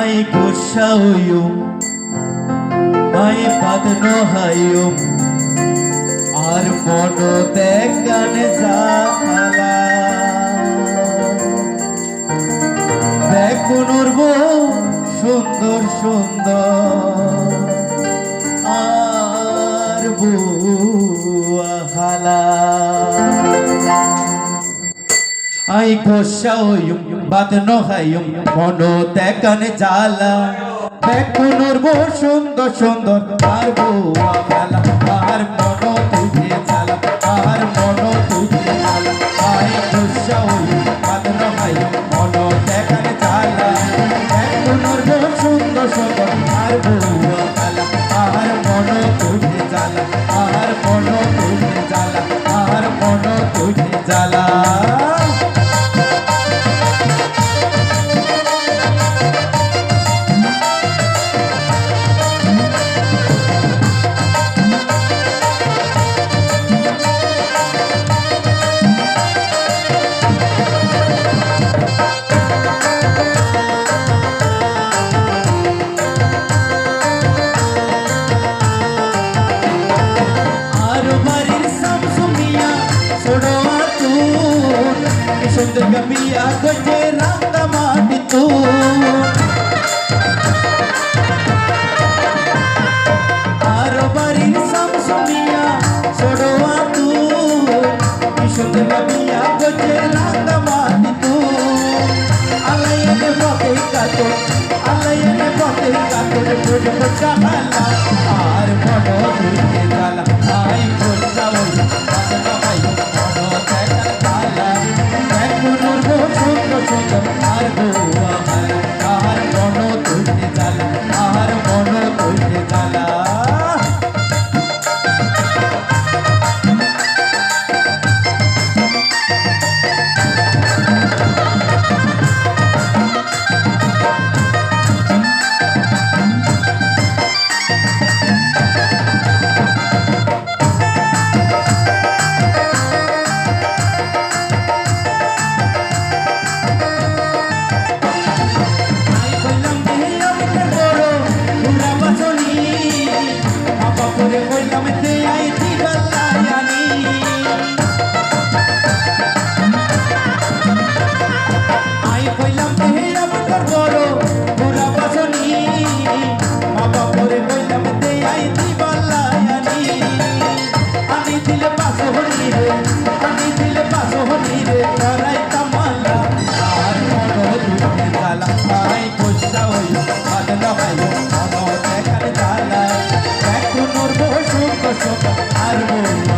Ai kushayum ai padno hayum ar mono dekane jala bekunur bo সুন্দর সুন্দর আর বুয়াহালা I গোসাইম বাদনো হাইম মনো দেখানে জ্বালা বেকুনুর বো সুন্দর সুন্দর আর বুয়াহালা আর মনো তুঝে জ্বালা আর মনো তুঝে জ্বালা আই গোসাইম বাদনো হাইম মনো দেখানে জ্বালা বেকুনুর বো সুন্দর সুন্দর আর বুয়াহালা আর মনো তুঝে জ্বালা আর মনো তুঝে জ্বালা আর মনো তুঝে জ্বালা সুন্দর গবিয়া গজে রাঙ্গা মাটি তু আর বাড়ির সামসুমিয়া ছোড়োয়া তু সুন্দর গবিয়া গজে রাঙ্গা মাটি তু আলাইনে পথে কাতো আলাইনে পথে কাতো বুঝব চাহালা আর মনো দুইতে জ্বালা আই গোসা ওই বাদনা ভাই মনো দেখা জ্বালা বেকুনুর বো সুন্দর সুন্দর আর বুয়াহালা আর মনো তুইতে জ্বালা আর মনো তুইতে জ্বালা আর